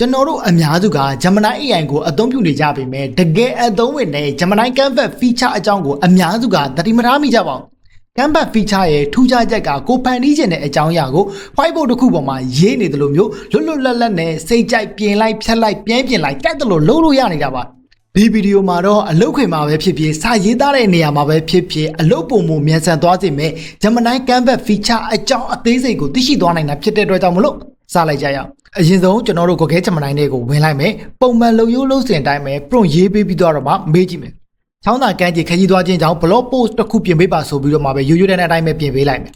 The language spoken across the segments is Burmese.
ကျွန်တော်တို့အများစုက Gemini AI ကိုအသုံးပြုနေကြပေမဲ့တကယ်အသုံးဝင်တဲ့ Gemini Canvas feature အကြောင်းကိုအများစုကသတိမထားမိကြပါဘူး Canvas feature ရဲ့ထူးခြားချက်ကကိုဖန်တီးခြင်းတဲ့အကြောင်းအရာကို whiteboard တစ်ခုပေါ်မှာရေးနေတယ်လို့မျိုးလွတ်လွတ်လပ်လပ်နဲ့စိတ်ကြိုက်ပြင်လိုက်ဖြတ်လိုက်ပြန်ပြင်လိုက်ကြိုက်တယ်လို့လုပ်လို့ရနေတာပါဒီဗီဒီယိုမှာတော့အလုပ်ခွင်မှာပဲဖြစ်ဖြစ်စာရေးသားတဲ့နေရာမှာပဲဖြစ်ဖြစ်အလုပ်ပုံမှုမြန်ဆန်သွားစေမယ် Gemini Canvas feature အကြောင်းအသေးစိတ်ကိုသိရှိသွားနိုင်တာဖြစ်တဲ့အတွက်ကြောင့်မလို့စလိုက်ကြရအောင်အရင်ဆုံးကျွန်တော်တို့ Google Gemini နဲ့ကိုဝင်လိုက်မယ်ပုံမှန်လုပ်ရိုးလုပ်စဉ်အတိုင်းပဲ prompt ရေးပေးပြီးတော့မှမေးကြည့်မယ်ချောင်းသာကန်းကြီးခရီးသွားခြင်းကြောင့် blog post တစ်ခုပြင်ပေးပါဆိုပြီးတော့မှပဲရိုးရိုးတဲ့အတိုင်းပဲပြင်ပေးလိုက်မယ်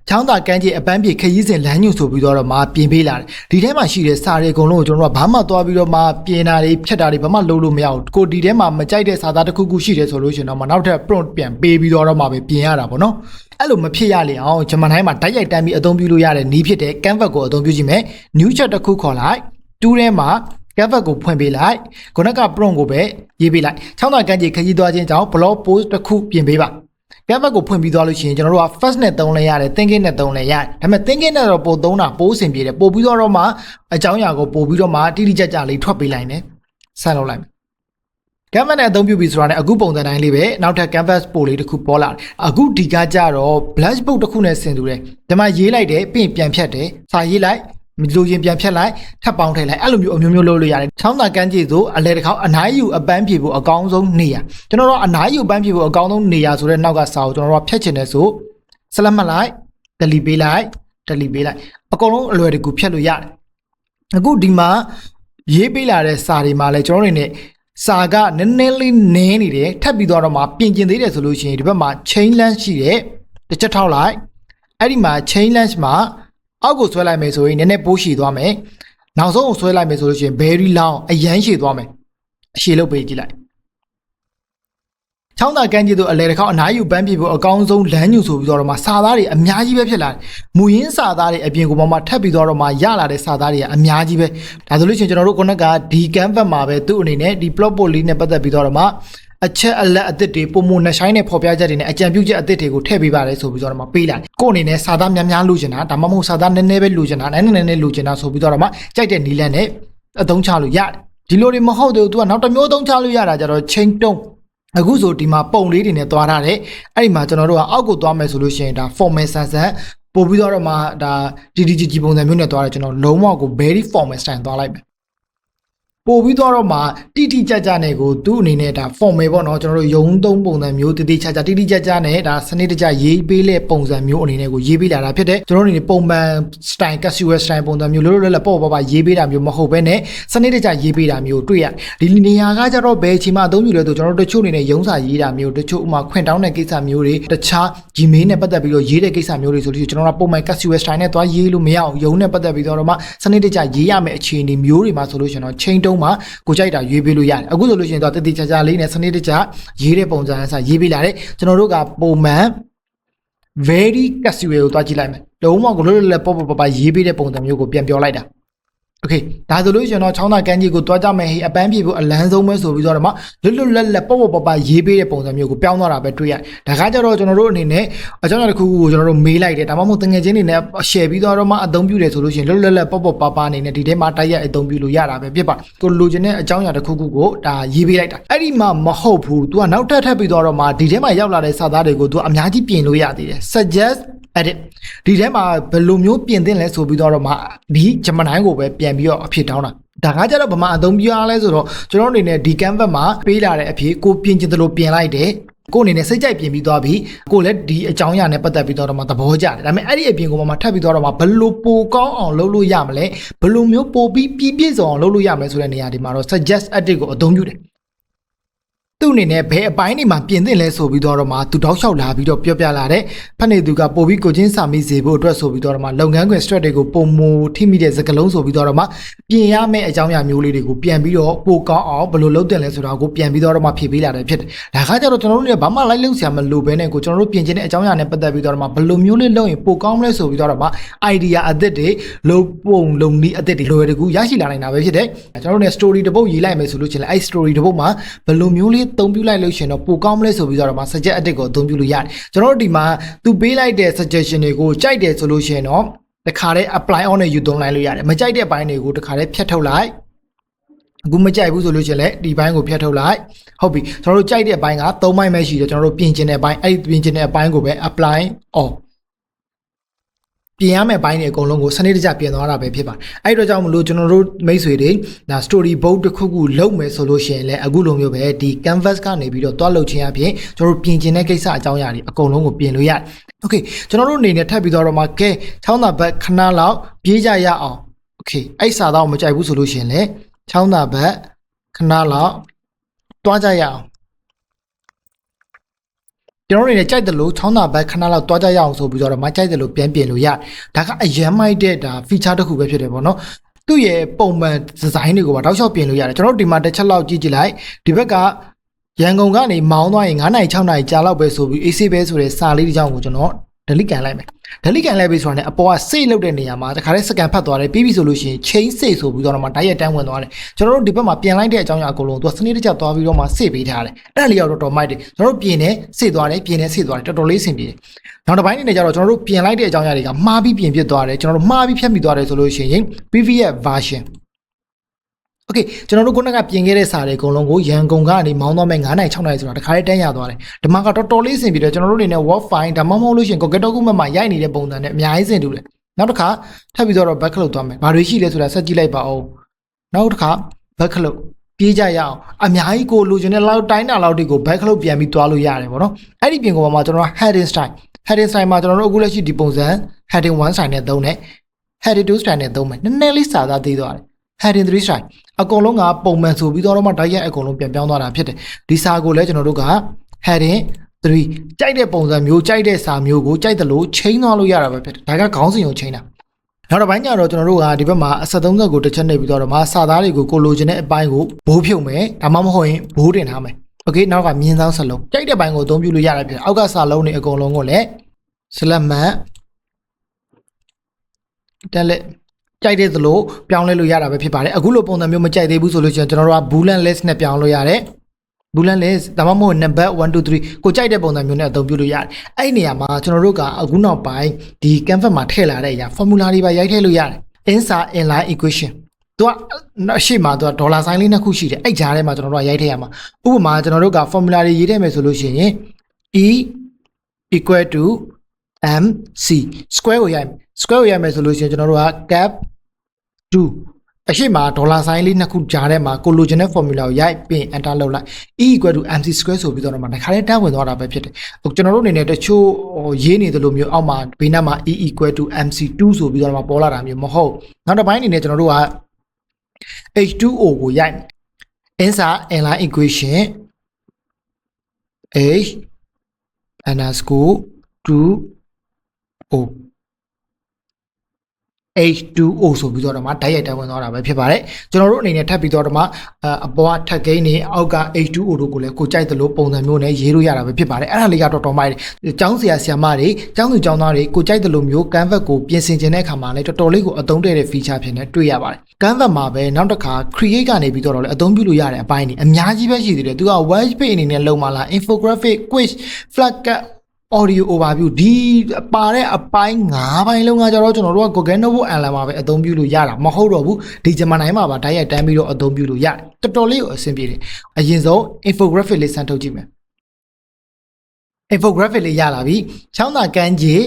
ချောင်းသာကန်းကြီးအပန်းပြေခရီးစဉ်လမ်းညွှန်ဆိုပြီးတော့မှပြင်ပေးလာတယ်ဒီထဲမှာရှိတဲ့စာတွေအကုန်လုံးကိုကျွန်တော်တို့ကဘာမှသွားပြီးတော့မှပြင်တာတွေဖြတ်တာတွေဘာမှလုပ်လို့မရဘူးကိုဒီထဲမှာမကြိုက်တဲ့စာသားတစ်ခုခုရှိတယ်ဆိုလို့ရှိရင်တော့နောက်ထပ် prompt ပြန်ပေးပြီးတော့မှပဲပြင်ရတာပေါ့နော်အဲ့လိုမဖြစ်ရလေအောင် Gemini မှာတိုက်ရိုက်တန်းပြီးအသုံးပြုလို့ရတဲ့နည်းဖြစ်တဲ့ Canvas ကိုအသုံးပြုကြည့်မယ် new chat တစ်ခုခေါ်လိုက်တူးထဲမှာ Canvas ကိုဖွင့်ပေးလိုက်ခုနက prompt ကိုပဲရေးပေးလိုက်ချောင်းသာကန်းကြီးခရီးသွားခြင်းကြောင့် blog post တစ်ခုပြင်ပေးပါ Canvas ကိုဖွင့်ပြီးသွားလို့ရှိရင်ကျွန်တော်တို့က first နဲ့သုံးလဲရတယ် thinking နဲ့သုံးလဲရတယ်ဒါပေမဲ့ thinking နဲ့တော့ပို့သုံးတာပို့အဆင်ပြေတယ်ပို့ပြီးတော့မှအကြောင်းအရာကိုပို့ပြီးတော့မှတိတိကျကျလေးထွက်ပေးလိုက်တယ်ဆက်လုပ်လိုက်မယ် Canvas နဲ့အသုံးပြုပြီးဆိုတာနဲ့အခုပုံစံတိုင်းလေးပဲနောက်ထပ် Canvas ပို့လေးတစ်ခုပေါ်လာတယ်အခုဒီကကြတော့ Blackboard တစ်ခုနဲ့ဆင်တူတယ်ဒီမှာရေးလိုက်တယ်ပြီးရင်ပြန်ဖြတ်တယ်စာရေးလိုက်မလို့ရင်ပြန်ဖြတ်လိုက်ထပ်ပေါင်းထည့်လိုက်အဲ့လိုမျိုးအမျိုးမျိုးလုပ်လို့ရတယ်ချောင်းသာကန်းကြီးဆိုအလဲတစ်ခေါက်အနားယူအပန်းဖြေဖို့အကောင်းဆုံးနေရာကျွန်တော်တို့အနားယူအပန်းဖြေဖို့အကောင်းဆုံးနေရာဆိုတဲ့နောက်ကစာကိုကျွန်တော်တို့ဖြတ်ချင်တယ်ဆိုဆက်လက်မှတ်လိုက် delete ပေးလိုက် delete ပေးလိုက်အကုန်လုံးအလွယ်တကူဖြတ်လို့ရတယ်အခုဒီမှာရေးပေးလာတဲ့စာတွေမှာလဲကျွန်တော်တို့နေစာကနည်းနည်းလေးနင်းနေတယ်ထပ်ပြီးတော့မှပြင်ကျင်သေးတယ်ဆိုလို့ရှိရင်ဒီဘက်မှာ chain length ရှိတယ်တစ်ချက်ထောက်လိုက်အဲ့ဒီမှာ chain length မှာအောက်ကိုဆွဲလိုက်မယ်ဆိုရင်နည်းနည်းပိုးရှည်သွားမယ်နောက်ဆုံးကိုဆွဲလိုက်မယ်ဆိုလို့ရှိရင် very long အရန်ရှည်သွားမယ်အရှည်လုပ်ပေးကြည့်လိုက်ချောင်းသာကန်းကြီးတို့အလဲတစ်ခေါက်အနားယူပန်းပြေဖို့အကောင်းဆုံးလမ်းညွှန်ဆိုပြီးတော့မှစာသားတွေအများကြီးပဲဖြစ်လာတယ်မူရင်းစာသားတွေအပြင်ကိုမှထပ်ပြီးတော့မှရလာတဲ့စာသားတွေကအများကြီးပဲဒါဆိုလို့ရှိရင်ကျွန်တော်တို့ခုနကဒီ Canvas မှာပဲသူ့အနေနဲ့ဒီ plot post လေးနဲ့ပတ်သက်ပြီးတော့မှအချက်အလက်အသစ်တွေပုံမနှဆိုင်တဲ့ဖော်ပြချက်တွေနဲ့အကြံပြုချက်အသစ်တွေကိုထည့်ပေးပါတယ်ဆိုပြီးတော့မှပေးလာတယ်ကို့အနေနဲ့စာသားများများလိုချင်တာဒါမှမဟုတ်စာသားနည်းနည်းပဲလိုချင်တာနည်းနည်းလိုချင်တာဆိုပြီးတော့မှကြိုက်တဲ့နီလန်းနဲ့အသုံးချလို့ရတယ်ဒီလိုတွေမဟုတ်သေးဘူး तू ကနောက်တစ်မျိုးအသုံးချလို့ရတာကြတော့ chain တုံးအခုဆိုဒီမှာပုံလေးတွေနဲ့သွားထားတယ်အဲ့ဒီမှာကျွန်တော်တို့ကအောက်ကိုသွားမယ်ဆိုလို့ရှိရင်ဒါ formal ဆန်ဆန်ပို့ပြီးတော့မှဒါ DDGG ပုံစံမျိုးနဲ့သွားတယ်ကျွန်တော်လုံးဝကို very formal style သွားလိုက်မယ်ပို့ပြီးတော့မှတိတိကျကျနဲ့ကိုသူ့အနေနဲ့ဒါ formal ပေါ့နော်ကျွန်တော်တို့ရုံးသုံးပုံစံမျိုးတိတိကျကျနဲ့ဒါစနစ်တကျရေးပေးတဲ့ပုံစံမျိုးအနေနဲ့ကိုရေးပေးလာတာဖြစ်တယ်ကျွန်တော်တို့အနေနဲ့ပုံမှန် style casual style ပုံစံမျိုးလောလောလတ်ပေါ့ပေါ့ရေးပေးတာမျိုးမဟုတ်ဘဲနဲ့စနစ်တကျရေးပေးတာမျိုးတွေ့ရဒီနေရာကကြတော့ဘယ်အချိန်မှအသုံးပြုလဲဆိုကျွန်တော်တို့တချို့အနေနဲ့ရုံးစာရေးတာမျိုးတချို့ဥမာခွင့်တောင်းတဲ့ကိစ္စမျိုးတွေတခြား Gmail နဲ့ပတ်သက်ပြီးတော့ရေးတဲ့ကိစ္စမျိုးတွေဆိုလို့ကျွန်တော်တို့ပုံမှန် casual style နဲ့သွားရေးလို့မရအောင်ရုံးနဲ့ပတ်သက်ပြီးတော့မှစနစ်တကျရေးရမယ့်အခြေအနေမျိုးတွေမှာဆိုလို့ကျွန်တော် chain တုံးမှာကိုကြိုက်တာရေးပေးလို့ရတယ်အခုဆိုလို့ရှိရင်တော့တတိချာချာလေးနဲ့စနစ်တကျရေးတဲ့ပုံစံအစားရေးပေးလာတယ်ကျွန်တော်တို့ကပုံမှန် very casual ကိုတွားကြည့်လိုက်မယ်လုံးဝကိုလွတ်လွတ်လပ်ပေါ့ပေါ့ပါရေးပေးတဲ့ပုံစံမျိုးကိုပြန်ပြောလိုက်တာโอเคဒါဆိုလို့ရှိရင်တော့ချောင်းသာကန်းကြီးကိုတွားကြမယ်ဟေးအပန်းပြေဖို့အလန်းဆုံးပဲဆိုပြီးတော့မှလွတ်လွတ်လပ်လပ်ပေါ့ပေါ့ပါရေးပေးတဲ့ပုံစံမျိုးကိုပြောင်းသွားတာပဲတွေ့ရတယ်ဒါကကြတော့ကျွန်တော်တို့အနေနဲ့အကြောင်းအရာတစ်ခုခုကိုကျွန်တော်တို့မေးလိုက်တယ်ဒါမှမဟုတ်တငယ်ချင်းတွေနဲ့ share ပြီးတော့မှအသုံးပြုတယ်ဆိုလို့ရှိရင်လွတ်လွတ်လပ်ပေါ့ပေါ့ပါအနေနဲ့ဒီထဲမှာတိုက်ရိုက်အသုံးပြုလို့ရတာပဲဖြစ်ပါကိုလိုချင်တဲ့အကြောင်းအရာတစ်ခုခုကိုဒါရေးပေးလိုက်တာအဲ့ဒီမှာမဟုတ်ဘူး तू ကနောက်ထပ်ပြီးတော့မှဒီထဲမှာရောက်လာတဲ့စာသားတွေကို तू အများကြီးပြင်လို့ရသေးတယ် suggest edit ဒီထဲမှာဘယ်လိုမျိုးပြင်သင့်လဲဆိုပြီးတော့မှဒီ Gemini ကိုပဲပြန်ပြီးတော့အဖြစ်တောင်းတာဒါကကြတော့ဘာမှအသုံးပြရလဲဆိုတော့ကျွန်တော်အနေနဲ့ဒီ Canvas မှာပေးလာတဲ့အဖြစ်ကိုပြင်ချင်တယ်လို့ပြင်လိုက်တယ်ကိုအနေနဲ့စိတ်ကြိုက်ပြင်ပြီးသွားပြီကိုလည်းဒီအကြောင်းအရာနဲ့ပတ်သက်ပြီးတော့မှသဘောကျတယ်ဒါပေမဲ့အဲ့ဒီအပြင်ကိုမှထပ်ပြီးတော့မှဘယ်လိုပိုကောင်းအောင်လုပ်လို့ရမလဲဘယ်လိုမျိုးပိုပြီးပြည့်စုံအောင်လုပ်လို့ရမလဲဆိုတဲ့နေရာဒီမှာတော့ suggest edit ကိုအသုံးပြုတယ်သူ့အနေနဲ့ဘယ်အပိုင်းတွေမှာပြင်သင့်လဲဆိုပြီးတော့မှသူတောက်လျှောက်လာပြီးတော့ပြောပြလာတဲ့ဖက်နေသူကပို့ပြီးကိုချင်းစာမိစေဖို့အတွက်ဆိုပြီးတော့မှလုပ်ငန်းခွင် strat တွေကိုပုံမထိမိတဲ့စကားလုံးဆိုပြီးတော့မှပြင်ရမယ့်အကြောင်းအရာမျိုးလေးတွေကိုပြန်ပြီးတော့ပိုကောင်းအောင်ဘယ်လိုလုပ်သင့်လဲဆိုတာကိုပြန်ပြီးတော့မှဖြည့်ပေးလာတယ်ဖြစ်တယ်ဒါကကြတော့ကျွန်တော်တို့လည်းဘာမှလိုက်လုပ်စရာမလိုဘဲနဲ့ကိုကျွန်တော်တို့ပြင်ချင်တဲ့အကြောင်းအရာနဲ့ပတ်သက်ပြီးတော့မှဘယ်လိုမျိုးလေးလုပ်ရင်ပိုကောင်းမလဲဆိုပြီးတော့မှ idea အသစ်တွေလုပ်ပုံလုပ်နည်းအသစ်တွေလိုရတဲ့ကူရရှိလာနိုင်တာပဲဖြစ်တယ်ကျွန်တော်တို့လည်း story တစ်ပုဒ်ရေးလိုက်မယ်ဆိုလို့ချင်းလည်းအဲ့ story တစ်ပုဒ်မှာဘယ်လိုမျိုးလေးသုံးပြုလိုက်လို့ရှင်တော့ပိုကောင်းမလဲဆိုပြီးတော့မှ suggest edit ကိုအသုံးပြုလို့ရတယ်ကျွန်တော်တို့ဒီမှာသူပေးလိုက်တဲ့ suggestion တွေကိုကြိုက်တယ်ဆိုလို့ရှင်တော့ တခါတည်း apply on နဲ့ယူသုံးလိုက်လို့ရတယ်မကြိုက်တဲ့ဘိုင်းတွေကိုတခါတည်းဖြတ်ထုတ်လိုက်အခုမကြိုက်ဘူးဆိုလို့ရှိရင်လည်းဒီဘိုင်းကိုဖြတ်ထုတ်လိုက်ဟုတ်ပြီကျွန်တော်တို့ကြိုက်တဲ့ဘိုင်းက3ဘိုင်းပဲရှိတယ်ကျွန်တော်တို့ပြင်ကျင်တဲ့ဘိုင်းအဲ့ဒီပြင်ကျင်တဲ့ဘိုင်းကိုပဲ apply on ပြင်ရမယ့်ဘိုင်းတွေအကုန်လုံးကိုစနစ်တကျပြင်သွားတာပဲဖြစ်ပါတယ်အဲ့တော့ကြောင့်မလို့ကျွန်တော်တို့မိတ်ဆွေတွေဒါ story board တစ်ခုခုလုပ်မယ်ဆိုလို့ရှိရင်လည်းအခုလိုမျိုးပဲဒီ canvas ကနေပြီးတော့တွားလုပ်ခြင်းအပြင်ကျွန်တော်တို့ပြင်ကျင်တဲ့ကိစ္စအကြောင်းအရာတွေအကုန်လုံးကိုပြင်လို့ရတယ်โอเคကျွန်တော်တို့အနေနဲ့ထပ်ပြီးတော့မှကဲချောင်းသာဘက်ခဏလောက်ပြေးကြရအောင်โอเคအဲ့စာတော့မကြိုက်ဘူးဆိုလို့ရှိရင်လည်းချောင်းသာဘက်ခဏလောက်တွားကြရအောင်ကျွန်တော်တို့နေကြိုက်တယ်လို့ချောင်းသာဘက်ခဏလောက်တွားကြရအောင်ဆိုပြီးတော့မှကြိုက်တယ်လို့ပြန်ပြင်လို့ရဒါကအရန်မိုက်တဲ့ဒါ feature တစ်ခုပဲဖြစ်တယ်ပေါ့နော်သူ့ရဲ့ပုံမှန်ဒီဇိုင်းတွေကိုပါတောက်လျှောက်ပြင်လို့ရတယ်ကျွန်တော်တို့ဒီမှာတစ်ချက်လောက်ကြည့်ကြည့်လိုက်ဒီဘက်ကရန်ကုန်ကနေမောင်းသွားရင်9နိုင်6နိုင်ကြာလောက်ပဲဆိုပြီး AC ပဲဆိုတဲ့စာလေးတစ်ကြောင်းကိုကျွန်တော် delete ကန်လိုက်မယ် delete ကန်လိုက်ပြီဆိုတာ ਨੇ အပေါ်က save လုပ်တဲ့နေရာမှာတခါတည်း scan ဖတ်သွားတယ်ပြီးပြီဆိုလို့ရှိရင် chain save ဆိုပြီးတော့မှ direct တန်းဝင်သွားတယ်ကျွန်တော်တို့ဒီဘက်မှာပြင်လိုက်တဲ့အကြောင်းအရာအကုန်လုံးသူကစနစ်တကျသွားပြီးတော့မှ save ပေးထားတယ်အဲ့ဒါလေးတော့တော်မိုက်တယ်ကျွန်တော်တို့ပြင်နေ save သွားတယ်ပြင်နေ save သွားတယ်တော်တော်လေးအဆင်ပြေတယ်နောက်တစ်ပိုင်းနေကြတော့ကျွန်တော်တို့ပြင်လိုက်တဲ့အကြောင်းအရာတွေကမှားပြီးပြင်ဖြစ်သွားတယ်ကျွန်တော်တို့မှားပြီးဖြတ်မိသွားတယ်ဆိုလို့ရှိရင် previous versionโอเคကျွန်တော်တို့ခုနကပြင်ခဲ့တဲ့စာတွေအကုန်လုံးကိုရန်ကုန်ကနေမောင်းသွားမဲ့9နိုင်6နိုင်ဆိုတာတခါလေးတန်းရသွားတယ်ဒီမှာကတော်တော်လေးအဆင်ပြေတယ်ကျွန်တော်တို့အနေနဲ့ word file ဒါမှမဟုတ်လို့ရှိရင် Google Document မှာရိုက်နေတဲ့ပုံစံနဲ့အများကြီးအဆင်တူတယ်နောက်တစ်ခါထပ်ပြီးတော့ back လုပ်သွားမယ်ဘာတွေရှိလဲဆိုတာဆက်ကြည့်လိုက်ပါဦးနောက်တစ်ခါ back လုပ်ပြေးကြရအောင်အများကြီးကိုလိုချင်တဲ့လောက်တိုင်းတာလောက်တွေကို back လုပ်ပြန်ပြီးသွားလို့ရတယ်ပေါ့နော်အဲ့ဒီပြင်ကောင်မှာကျွန်တော် heading style မှာကျွန်တော်တို့အခုလက်ရှိဒီပုံစံ heading 1 style နဲ့သုံးတယ် heading 2 style နဲ့သုံးမယ်နည်းနည်းလေးစာသားသေးသွားတယ်heading 3 style အကုန်လုံးကပုံမှန်ဆိုပြီးတော့မှဓာတ်ရိုက်အကုန်လုံးပြန်ပြောင်းသွားတာဖြစ်တယ်ဒီစာကိုလည်းကျွန်တော်တို့က heading 3ကြိုက်တဲ့ပုံစံမျိုးကြိုက်တဲ့စာမျိုးကိုကြိုက်တယ်လို့ချိန်သွားလို့ရတာပဲဖြစ်တယ်ဒါကခေါင်းစဉ်ကိုချိန်တာနောက်တစ်ပိုင်းကျတော့ကျွန်တော်တို့ကဒီဘက်မှာအဆက်30ကိုတစ်ချက်နှိပ်ပြီးတော့မှစာသားတွေကိုကိုလိုချင်တဲ့အပိုင်းကိုဘိုးဖြုတ်မယ်ဒါမှမဟုတ်ရင်ဘိုးတင်ထားမယ်โอเคနောက်ကမြင်းဆောင်စလုံးကြိုက်တဲ့ပိုင်းကိုအသုံးပြုလို့ရတာဖြစ်တယ်အောက်ကစာလုံးတွေအကုန်လုံးကိုလည်း select မှတ်တက်လက်ကြိုက်တဲ့သလိုပြောင်းလဲလို့ရတာပဲဖြစ်ပါတယ်အခုလိုပုံစံမျိုးမကြိုက်သေးဘူးဆိုလို့ရှိရင်ကျွန်တော်တို့က boolean list နဲ့ပြောင်းလို့ရတယ် boolean list ဒါမှမဟုတ် number 1 2 3ကိုကြိုက်တဲ့ပုံစံမျိုးနဲ့အသုံးပြုလို့ရတယ်အဲ့ဒီနေရာမှာကျွန်တော်တို့ကအခုနောက်ပိုင်းဒီ canvas မှာထည့်လာတဲ့အရာ formula တွေပါရိုက်ထည့်လို့ရတယ် insert inline equation သူကအရှိမသူကဒေါ်လာဆိုင်လေးနှစ်ခုရှိတယ်အဲ့ကြားထဲမှာကျွန်တော်တို့ကရိုက်ထည့်ရမှာဥပမာကျွန်တော်တို့က formula တွေရေးထည့်မယ်ဆိုလို့ရှိရင် e equal to mc square ကိုရိုက်မယ် square ကိုရိုက်မယ်ဆိုလို့ရှိရင်ကျွန်တော်တို့က cap 2အရှိမဒေါ်လာဆိုင်လေးနှစ်ခုကြားထဲမှာကိုလိုချင်တဲ့ formula ကိုရိုက်ပြီး enter လုပ်လိုက် e equal to mc square ဆိုပြီးတော့မှတခါလေးတန်းဝင်သွားတာပဲဖြစ်တယ်ကျွန်တော်တို့အနေနဲ့တချို့ရေးနေသလိုမျိုးအောက်မှာဘေးနားမှာ e equal to mc2 ဆိုပြီးတော့မှပေါ်လာတာမျိုးမဟုတ်နောက်တစ်ပိုင်းအနေနဲ့ကျွန်တော်တို့က h2o ကိုရိုက် insert inline equation h underscore 2o H2O ဆိုပြီးတော့မှဓာတ်ရိုက်တန်းဝင်သွားတာပဲဖြစ်ပါတယ်ကျွန်တော်တို့အနေနဲ့ထပ်ပြီးတော့မှအပေါ်ကထပ်ကိန်းနေအောက်က H2O တို့ကိုလည်းကိုကြိုက်သလိုပုံစံမျိုးနဲ့ရေးလို့ရတာပဲဖြစ်ပါတယ်အဲ့ဒါလေးကတော့တော်မိုက်တယ်ကျောင်းဆရာမတွေကျောင်းသူကျောင်းသားတွေကိုကြိုက်သလိုမျိုး Canvas ကိုပြင်ဆင်ခြင်းတဲ့အခါမှာလည်းတော်တော်လေးကိုအသုံးတည့်တဲ့ feature ဖြစ်နေတွေ့ရပါတယ် Canvas မှာပဲနောက်တစ်ခါ create ကနေပြီးတော့လည်းအသုံးပြုလို့ရတဲ့အပိုင်းတွေအများကြီးပဲရှိသေးတယ်သူက web page အနေနဲ့လုံးမလား infographic quiz flag audio overview ဒီပါတဲ့အပိုင်း9ပိုင်းလုံးကကြတော့ကျွန်တော်တို့က Google Notebook Online မှာပဲအသုံးပြုလို့ရတာမဟုတ်တော့ဘူးဒီ Gemini မှာပါဓာတ်ရိုက်တန်းပြီးတော့အသုံးပြုလို့ရတယ်တော်တော်လေးကိုအဆင်ပြေတယ်အရင်ဆုံး infographic လေးစမ်းထုတ်ကြည့်မယ် infographic လေးရလာပြီချောင်းသာကန်းကြီး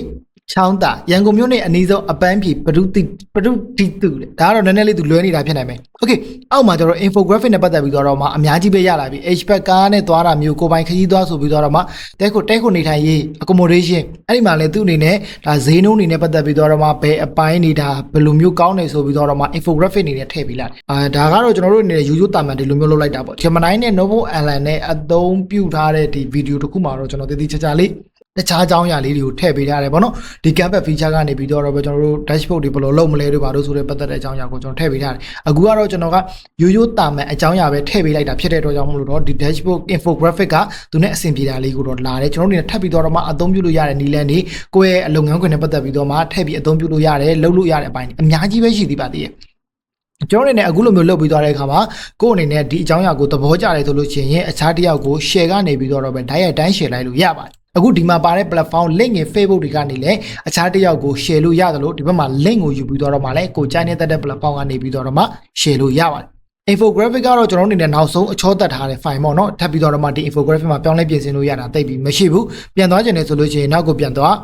ချောင်းသာရန်ကုန်မြို့နဲ့အနီးဆုံးအပန်းဖြေပရုတိတူဒါကတော့နည်းနည်းလေးသူလွဲနေတာဖြစ်နိုင်မယ်โอเคအောက်မှာကျတော့ infographic နဲ့ပတ်သက်ပြီးတော့မှအများကြီးပဲရလာပြီ HPAC ကားနဲ့သွားတာမျိုးကိုပိုင်ခရီးသွားဆိုပြီးတော့မှတဲခုနေထိုင်ရေး accommodation အဲ့ဒီမှာလည်းသူ့အနေနဲ့ဒါဈေးနှုန်းတွေနဲ့ပတ်သက်ပြီးတော့မှဘယ်အပိုင်းနေတာဘယ်လိုမျိုးကောင်းနေဆိုပြီးတော့မှ infographic အနေနဲ့ထည့်ပေးလိုက်ဒါကတော့ကျွန်တော်တို့အနေနဲ့ရိုးရိုးတာမန်ဒီလိုမျိုးလုပ်လိုက်တာပေါ့ Gemini နဲ့ Notebook Online နဲ့အသုံးပြုထားတဲ့ဒီ video တစ်ခုမှာတော့ကျွန်တော်တည်တည်ချာချာလေးတခြားအကြောင်းအရာလေးတွေကိုထည့်ပေးထားတယ်ပေါ့နော်ဒီ Canvas feature ကနေပြီးတော့ကျွန်တော်တို့ dashboard တွေဘယ်လိုလုပ်မလဲတို့ဘာလို့ဆိုတဲ့ပတ်သက်တဲ့အကြောင်းအရာကိုကျွန်တော်ထည့်ပေးထားတယ်အခုကတော့ကျွန်တော်ကရိုးရိုးတာမန်အကြောင်းအရာပဲထည့်ပေးလိုက်တာဖြစ်တဲ့အတွက်ကြောင့်မလို့တော့ဒီ dashboard infographic ကသူနဲ့အဆင်ပြေတာလေးကိုတော့လာတယ်ကျွန်တော်တို့နေထပ်ပြီးတော့မှအသုံးပြုလို့ရတဲ့နည်းလမ်းတွေကိုယ့်ရဲ့လုပ်ငန်းခွင်နဲ့ပတ်သက်ပြီးတော့မှထည့်ပြီးအသုံးပြုလို့ရတယ်လုပ်လို့ရတဲ့အပိုင်းအများကြီးပဲရှိသေးပါသေးတယ်ကျွန်တော်အနေနဲ့အခုလိုမျိုးလုပ်ပြီးသွားတဲ့အခါမှာကိုယ့်အနေနဲ့ဒီအကြောင်းအရာကိုသဘောကျတယ်ဆိုလို့ရှိရင်အခြားတစ်ယောက်ကို share ကနေပြီးတော့ပဲ direct တိုင်း share လိုက်လို့ရပါတယ် အခုဒီမှာပါတဲ့ platform link ငယ် Facebook တွေကနေလည်းအခြားတစ်ယောက်ကို share လို့ရတယ်လို့ဒီဘက်မှာ link ကိုယူပြီးတော့မှလည်းကိုကြိုက်နေတဲ့ platform ကနေပြီးတော့မှ share လို့ရပါတယ် infographic ကတော့ကျွန်တော်တို့အနေနဲ့နောက်ဆုံးအချောတက်ထားတဲ့ file ပေါ့နော်ထပ်ပြီးတော့မှဒီ infographic မှာပြောင်းလဲပြင်ဆင်လို့ရတာသိပြီမရှိဘူးပြန်သွားခြင်းနဲ့ဆိုလို့ရှိရင်နောက်ကိုပြန်သွာ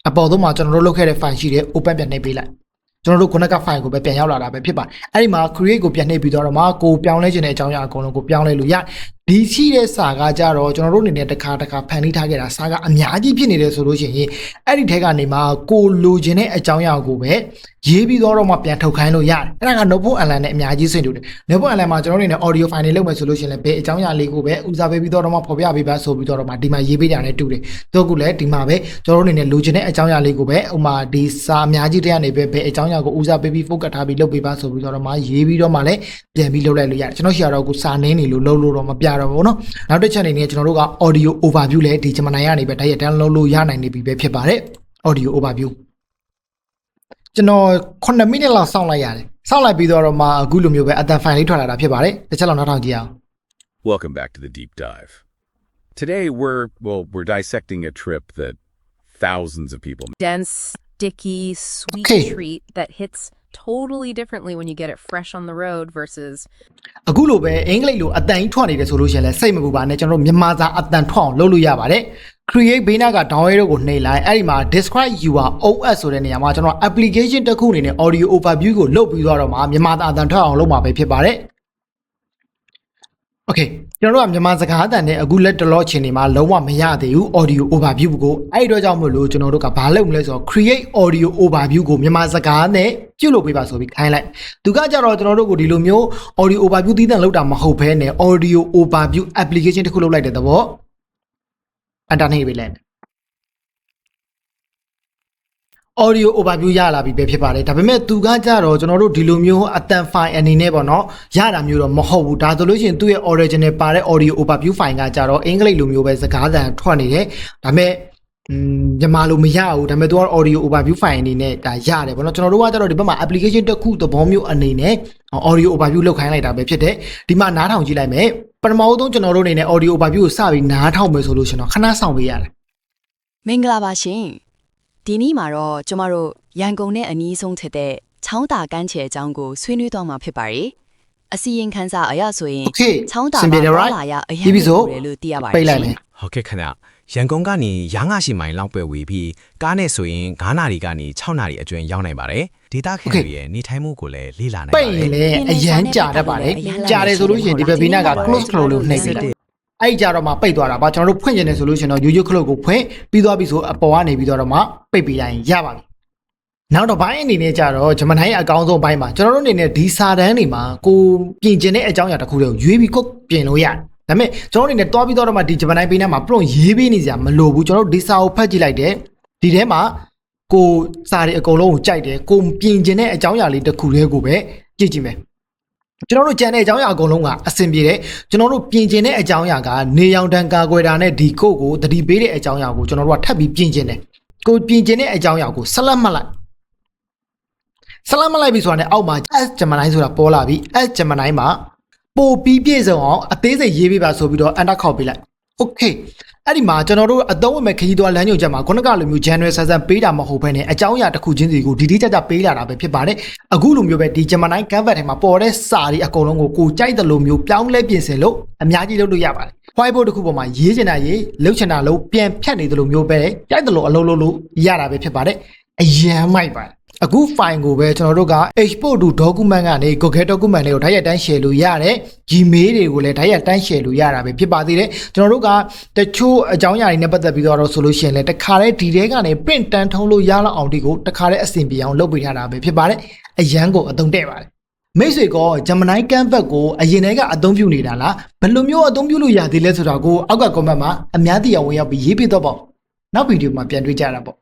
းအပေါ်ဆုံးမှာကျွန်တော်တို့လုပ်ခဲ့တဲ့ file ရှိတယ် open ပြန်နှိပ်ပေးလိုက်ကျွန်တော်တို့ခုနက file ကိုပဲပြန်ရောက်လာတာပဲဖြစ်ပါတယ်အဲ့ဒီမှာ create ကိုပြန်နှိပ်ပြီးတော့မှကိုပြောင်းလဲခြင်းတဲ့အကြောင်းအရာအကုန်လုံးကိုပြောင်းလဲလို့ရဒီရှိတဲ့စာကကြတော့ကျွန်တော်တို့အနေနဲ့တစ်ခါဖန်တီးထားခဲ့တာစာကအများကြီးဖြစ်နေတယ်ဆိုလို့ရှိရင်အဲ့ဒီထဲကနေမှကိုလိုချင်တဲ့အကြောင်းအရာကိုပဲရေးပြီးတော့မှပြန်ထုတ်ခိုင်းလို့ရတယ်အဲ့ဒါက notebook online နဲ့အများကြီးဆင်တူတယ် notebook online မှာကျွန်တော်တို့အနေနဲ့ audio file တွေလုပ်မယ်ဆိုလို့ရှိရင်လည်းဘယ်အကြောင်းအရာလေးကိုပဲဦးစားပေးပြီးတော့မှဖော်ပြပေးပါဆိုပြီးတော့မှဒီမှာရေးပေးတာနဲ့တူတယ်တို့ကလည်းဒီမှာပဲကျွန်တော်တို့အနေနဲ့လိုချင်တဲ့အကြောင်းအရာလေးကိုပဲဥမာဒီစာအများကြီးတဲ့ကနေပဲဘယ်အကြောင်းအရာကိုဦးစားပေးပြီး focus ထားပြီးလုပ်ပေးပါဆိုပြီးတော့မှရေးပြီးတော့မှလည်းပြန်ပြီးလုပ်လိုက်လို့ရတယ်ကျွန်တော်ရှိရတော့ကိုစာနင်းနေလို့လုပ်လို့တော့မပြတော့ဘူးเนาะနောက်တစ်ချက်အနေနဲ့ကျွန်တော်တို့က audio overview လည်းဒီ Gemini ကနေပဲတိုက်ရိုက် download လို့ရနိုင်နေပြီပဲဖြစ်ပါတယ် audio overview ကျွန်တော်9မိနစ်လောက်စောင့်လိုက်ရတယ်စောင့်လိုက်ပြီးတော့မှအခုလိုမျိုးပဲအတန် file လေးထွက်လာတာဖြစ်ပါတယ်တစ်ချက်လောက်နောက်ထောင်ကြည့်အောင် Welcome back to the deep dive. Today we're dissecting a trip that thousands of people dense, sticky, sweet Okay. treat that hits totally differently when you get it fresh on the road versus အခုလိုပဲအင်္ဂလိပ်လိုအတန်ကြီးထွက်နေတယ်ဆိုလို့ရှိရင်လည်းစိတ်မပူပါနဲ့ကျွန်တော်တို့မြန်မာစာအတန်ထွက်အောင်လုပ်လို့ရပါတယ် create ဘေးနားက download ကိုနှိပ်လိုက်အဲ့ဒီမှာ describe your OS ဆိုတဲ့နေရာမှာကျွန်တော် application တစ်ခုအနေနဲ့ audio overview ကိုလုပ်ပြီးတော့မှမြန်မာစာအတန်ထွက်အောင်လုပ်မှာပဲဖြစ်ပါတယ် Okay ကျွန်တော်တို့ကမြန်မာစကားအတန်နဲ့အခုလက်တလောချင်းနေမှာလုံးဝမရသေးဘူး audio overview ကိုအဲ့ဒီတော့ကြောင့်မို့လို့ကျွန်တော်တို့ကဘာလုပ်မလဲဆိုတော့ create audio overview ကိုမြန်မာစကားနဲ့ပြုလုပ်ပေးပါဆိုပြီးခိုင်းလိုက်သူကကြတော့ကျွန်တော်တို့ကိုဒီလိုမျိုး audio overview သီးသန့်လုပ်တာမဟုတ်ဘဲနဲ့ audio overview application တစ်ခုလုပ်လိုက်တဲ့သဘောအန်တာနေပေးလိုက်audio overview ရလာပြီပဲဖြစ်ပါတယ်ဒါပေမဲ့သူကကြတော့ကျွန်တော်တို့ဒီလိုမျိုးအတန် file အနေနဲ့ပေါ့နော်ရတာမျိုးတော့မဟုတ်ဘူးဒါဆိုလို့ရှိရင်သူ့ရဲ့ original ပါတဲ့ audio overview file ကကြတော့အင်္ဂလိပ်လိုမျိုးပဲစကားသံထွက်နေတယ်ဒါပေမဲ့မြန်မာလိုမရဘူးဒါပေမဲ့သူက audio overview file အနေနဲ့ဒါရတယ်ပေါ့နော်ကျွန်တော်တို့ကကြတော့ဒီဘက်မှာ application တစ်ခုသဘောမျိုးအနေနဲ့ audio overview လုပ်ခိုင်းလိုက်တာပဲဖြစ်တယ်ဒီမှာနားထောင်ကြည့်လိုက်မယ်ပထမဆုံးကျွန်တော်တို့အနေနဲ့ audio overview ကိုစပြီးနားထောင်မယ်ဆိုလို့ရှင်တော့ခဏဆောင်ပေးရတယ် မင်္ဂလာပါရှင်ဒီနေ့မှာတော့ကျမတို့ရန်ကုန်နဲ့အနီးဆုံးဖြစ်တဲ့ချောင်းတာကမ်းခြေအကြောင်းကိုဆွေးနွေးတော့မှာဖြစ်ပါတယ်အစီရင်ခံစာအရဆိုရင်ချောင်းတာကလာရအရင်လို့သိရပါတယ် ပိတ်လိုက်မယ် ဟုတ်ကဲ့ခင်ဗျရန်ကုန်ကနေရာငါရှိမိုင်လောက်ပဲဝေးပြီးကားနဲ့ဆိုရင်9နာရီကနေ6နာရီအတွင်းရောက်နိုင်ပါတယ်ဒေတာခင်တွေရဲ့နေထိုင်မှုကိုလည်းလေ့လာနိုင်ပါတ ပိ ယ် တ်လေအရန်ကြာတတ်ပါတယ်ကြာတယ်ဆိုလို့ရှိရင်ဒီဘက်ဘေးနားက close ခလို့လို့နှိပ်လိုက်အဲ့ကြတော့မှပိတ်သွားတာပါကျွန်တော်တို့ဖွင့်ကျင်နေဆိုလို့ရှိရင်တော့ YouTube ခလုတ်ကိုဖွင့်ပြီးသွားပြီဆိုအပေါ်ကနေပြီးတော့မှပိတ်ပေးလိုက်ရင်ရပါပြီနောက်တော့ဘိုင်းအနေနဲ့ကြတော့ဂျမနိုင်အကောင်းဆုံးဘိုင်းမှာကျွန်တော်တို့အနေနဲ့ဒီစာတန်းတွေမှာကိုပြင်ကျင်တဲ့အကြောင်းအရာတစ်ခုတည်းကိုရွေးပြီးကိုပြင်လို့ရတယ်ဒါပေမဲ့ကျွန်တော်အနေနဲ့တွားပြီးတော့မှဒီဂျမနိုင်ပေးနေမှာပလွန်ရေးပေးနေစရာမလိုဘူးကျွန်တော်တို့ဒီစာကိုဖတ်ကြည့်လိုက်တယ်ဒီထဲမှာကိုစာတွေအကုန်လုံးကိုကြိုက်တယ်ကိုပြင်ကျင်တဲ့အကြောင်းအရာလေးတစ်ခုတည်းကိုပဲကြည့်ကြည့်မယ်ကျွန်တော်တို့ကြံတဲ့အကြောင်းအရာအကုန်လုံးကအဆင်ပြေတယ်ကျွန်တော်တို့ပြင်ကျင်တဲ့အကြောင်းအရာကနေရောင်တန်ကာကွယ်တာနဲ့ဒီကုတ်ကိုတတိပေးတဲ့အကြောင်းအရာကိုကျွန်တော်တို့ကထပ်ပြီးပြင်ကျင်တယ်ကိုပြင်ကျင်တဲ့အကြောင်းအရာကိုဆက်လက်မှတ်လိုက်ပြီဆိုတာနဲ့အောက်မှာ S Gemini ဆိုတာပေါ်လာပြီ S Gemini မှာပို့ပြီးပြည့်စုံအောင်အသေးစိတ်ရေးပေးပါဆိုပြီးတော့ enter ခောက်ပေးလိုက် Okay အဲ့ဒီမှာကျွန်တော်တို့အသုံးဝင်မဲ့ခရီးသွားလမ်းညွှန်ချက်မှာခုနကလိုမျိုး January ဆန်းဆန်းပေးတာမဟုတ်ဘဲနဲ့အကြောင်းအရာတစ်ခုချင်းစီကိုဒီကြပေးလာတာပဲဖြစ်ပါတယ်အခုလိုမျိုးပဲဒီ Gemini Canvas ထဲမှာပေါ်တဲ့စာတွေအကုန်လုံးကိုကြိုက်တဲ့လိုမျိုးပြောင်းလဲပြင်ဆင်လို့အများကြီးလုပ်လို့ရပါတယ် whiteboard တစ်ခုပေါ်မှာရေးချင်တာရေးလုပ်ချင်တာလုပ်ပြန်ဖြတ်နေတယ်လို့မျိုးပဲကြိုက်တယ်လို့အလုပ်လုပ်လို့ရတာပဲဖြစ်ပါတယ်အရန်မိုက်ပါတယ်အခု file ကိုပဲကျွန်တော်တို့က export to document ကနေ Google document တွေကိုဓာတ်ရိုက်တန်း share လို့ရတယ် Gmail တွေကိုလည်းဓာတ်ရိုက်တန်း share လို့ရတာပဲဖြစ်ပါသေးတယ်ကျွန်တော်တို့ကတချို့အကြောင်းအရာတွေနဲ့ပတ်သက်ပြီးတော့ဆိုလို့ရှိရင်လည်းတခါတည်းဒီထဲကနေ print တန်းထုံးလို့ရလောက်အောင်ဒီကိုတခါတည်းအဆင်ပြေအောင်လုပ်ပေးထားတာပဲဖြစ်ပါတယ်အရန်ကိုအသုံးတဲ့ပါတယ်မိတ်ဆွေက Gemini Canvas ကိုအရင်တည်းကအသုံးပြုနေတာလားဘယ်လိုမျိုးအသုံးပြုလို့ရသေးလဲဆိုတာကိုအောက်က comment မှာအများသိအောင်ဝင်ရောက်ပြီးရေးပြတော့ပေါ့နောက်ဗီဒီယိုမှာပြန်တွေ့ကြတာပေါ့